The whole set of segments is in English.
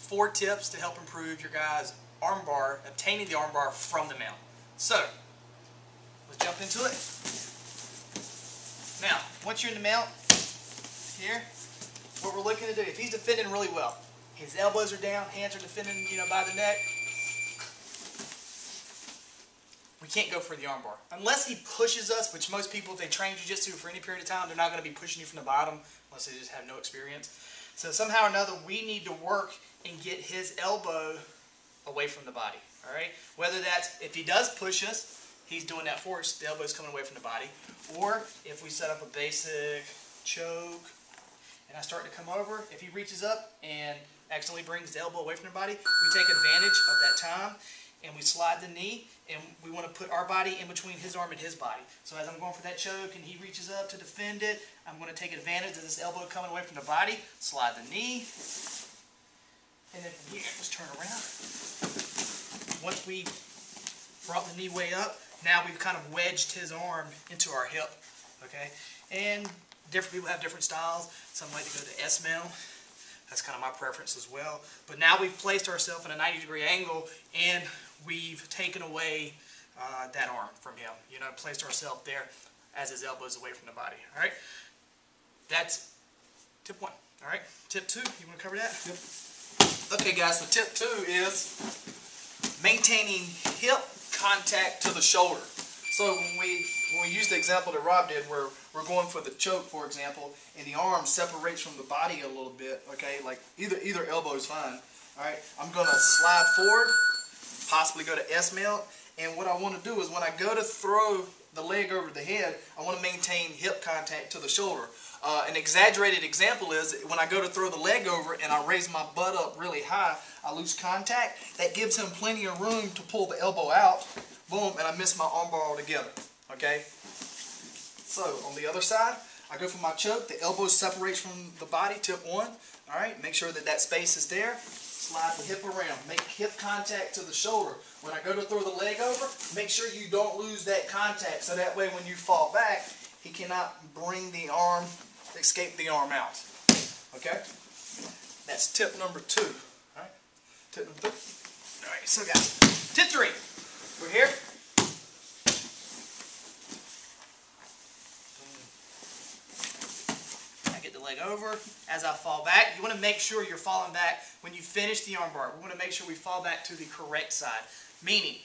4 tips to help improve your guys' armbar, obtaining the armbar from the mount. So, let's jump into it. Now, once you're in the mount, here, what we're looking to do, if he's defending really well, his elbows are down, hands are defending, by the neck, we can't go for the armbar. Unless he pushes us, which most people, if they train jiu-jitsu for any period of time, they're not going to be pushing you from the bottom unless they just have no experience. So somehow or another, we need to work and get his elbow away from the body. All right? Whether that's, if he does push us, he's doing that for us, the elbow's coming away from the body. Or if we set up a basic choke, and I start to come over, if he reaches up and accidentally brings the elbow away from the body, we take advantage of that time and we slide the knee, and we want to put our body in between his arm and his body. So as I'm going for that choke and he reaches up to defend it, I'm going to take advantage of this elbow coming away from the body, slide the knee, and then from here, let's turn around. Once we brought the knee way up, now we've kind of wedged his arm into our hip, okay? And different people have different styles. Some like to go to S-mount. That's kind of my preference as well. But now we've placed ourselves in a 90-degree angle, and we've taken away that arm from him. Placed ourselves there as his elbow is away from the body. All right? That's tip 1. All right? Tip 2, you want to cover that? Yep. Okay, guys, so tip 2 is maintaining hip contact to the shoulder. So when we use the example that Rob did, where we're going for the choke, for example, and the arm separates from the body a little bit, okay, like either elbow is fine. All right, I'm going to slide forward, possibly go to S-mount, and what I want to do is when I go to throw the leg over the head, I want to maintain hip contact to the shoulder. An exaggerated example is when I go to throw the leg over and I raise my butt up really high, I lose contact. That gives him plenty of room to pull the elbow out. Boom, and I miss my armbar altogether, okay? So, on the other side, I go for my choke. The elbow separates from the body, tip 1. All right, make sure that that space is there. Slide the hip around. Make hip contact to the shoulder. When I go to throw the leg over, make sure you don't lose that contact, so that way when you fall back, he cannot bring the arm, escape the arm out, okay? That's tip number 2, all right? Tip number 3. All right, so guys, tip 3. We're here. I get the leg over. As I fall back, you want to make sure you're falling back when you finish the armbar. We want to make sure we fall back to the correct side. Meaning,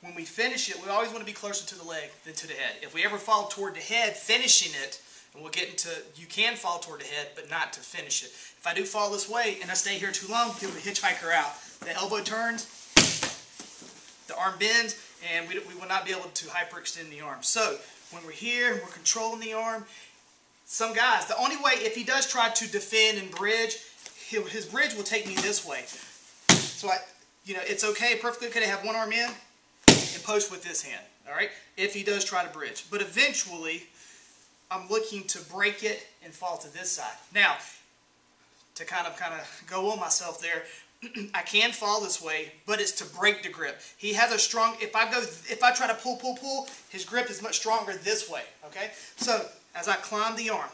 when we finish it, we always want to be closer to the leg than to the head. If we ever fall toward the head, finishing it, and we'll get into, you can fall toward the head, but not to finish it. If I do fall this way and I stay here too long, you'll be a hitchhiker out. The elbow turns, the arm bends, and we will not be able to hyperextend the arm. So when we're here, we're controlling the arm. Some guys, the only way, if he does try to defend and bridge, his bridge will take me this way. So it's okay, perfectly okay to have one arm in and post with this hand. All right, if he does try to bridge, but eventually I'm looking to break it and fall to this side. Now, to kind of go on myself there. I can fall this way, but it's to break the grip. He has a strong, if I try to pull, his grip is much stronger this way, okay? So, as I climb the arm,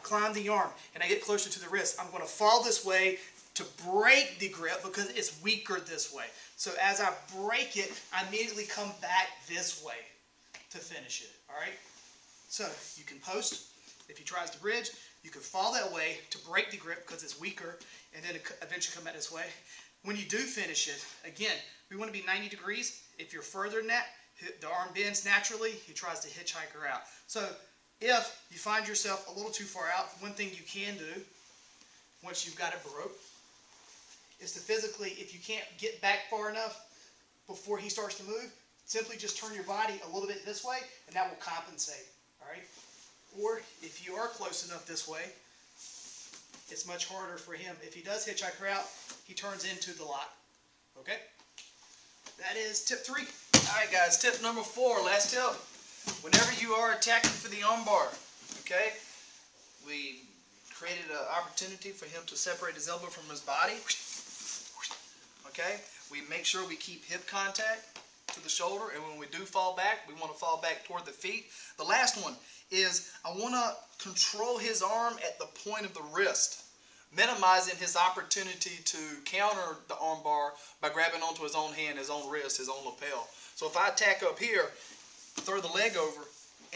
and I get closer to the wrist, I'm going to fall this way to break the grip because it's weaker this way. So, as I break it, I immediately come back this way to finish it, all right? So, you can post. If he tries to bridge, you can fall that way to break the grip because it's weaker, and then eventually come back this way. When you do finish it, again, we want to be 90 degrees. If you're further than that, the arm bends naturally. He tries to hitchhiker out. So if you find yourself a little too far out, one thing you can do once you've got it broke is to physically, if you can't get back far enough before he starts to move, simply just turn your body a little bit this way, and that will compensate. All right? Or if you are close enough this way, it's much harder for him. If he does hitchhiker out, he turns into the lock. Okay? That is tip 3. Alright guys, tip number 4, last tip. Whenever you are attacking for the armbar, okay, we created an opportunity for him to separate his elbow from his body. Okay? We make sure we keep hip contact to the shoulder, and when we do fall back, we want to fall back toward the feet. The last one is I want to control his arm at the point of the wrist. minimizing his opportunity to counter the armbar by grabbing onto his own hand, his own wrist, his own lapel. So if I attack up here, throw the leg over,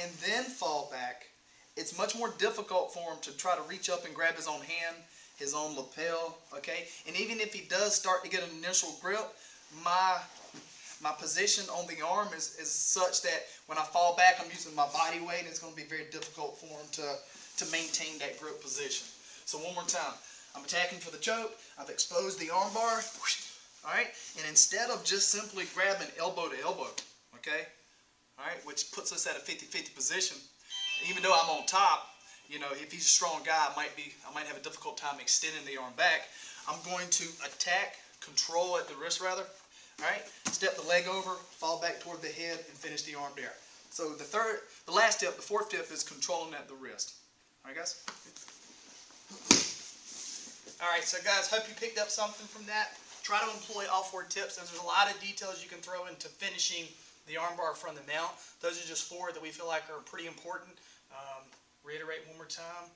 and then fall back, it's much more difficult for him to try to reach up and grab his own hand, his own lapel, okay? And even if he does start to get an initial grip, my position on the arm is such that when I fall back, I'm using my body weight, and it's going to be very difficult for him to maintain that grip position. So one more time, I'm attacking for the choke, I've exposed the arm bar, all right? And instead of just simply grabbing elbow to elbow, okay? All right, which puts us at a 50-50 position. Even though I'm on top, you know, if he's a strong guy, I might have a difficult time extending the arm back. I'm going to attack, control at the wrist rather. All right, step the leg over, fall back toward the head, and finish the arm there. So the last tip, the fourth tip is controlling at the wrist. All right, guys? All right, so guys, hope you picked up something from that. Try to employ all 4 tips, and there's a lot of details you can throw into finishing the armbar from the mount. Those are just 4 that we feel like are pretty important. Reiterate one more time.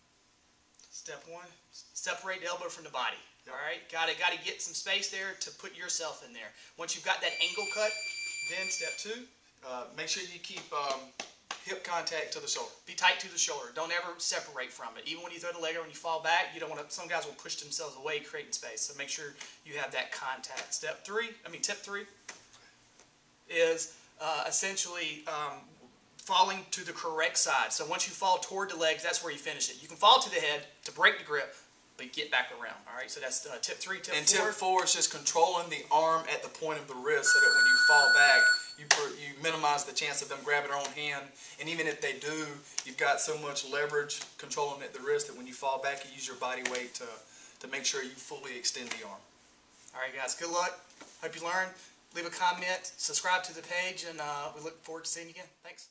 Step 1, separate the elbow from the body. All right, got to get some space there to put yourself in there. Once you've got that angle cut, then step 2, make sure you keep hip contact to the shoulder. be tight to the shoulder. Don't ever separate from it. Even when you throw the leg over and you fall back, you don't want to. Some guys will push themselves away, creating space. So make sure you have that contact. Tip 3 is essentially falling to the correct side. So once you fall toward the legs, that's where you finish it. You can fall to the head to break the grip, but get back around. All right, so that's tip 3. Tip 4. And tip 4 is just controlling the arm at the point of the wrist so that when you fall back, you minimize the chance of them grabbing their own hand. And even if they do, you've got so much leverage controlling at the wrist that when you fall back, you use your body weight to make sure you fully extend the arm. All right, guys, good luck. Hope you learned. Leave a comment, subscribe to the page, and we look forward to seeing you again. Thanks.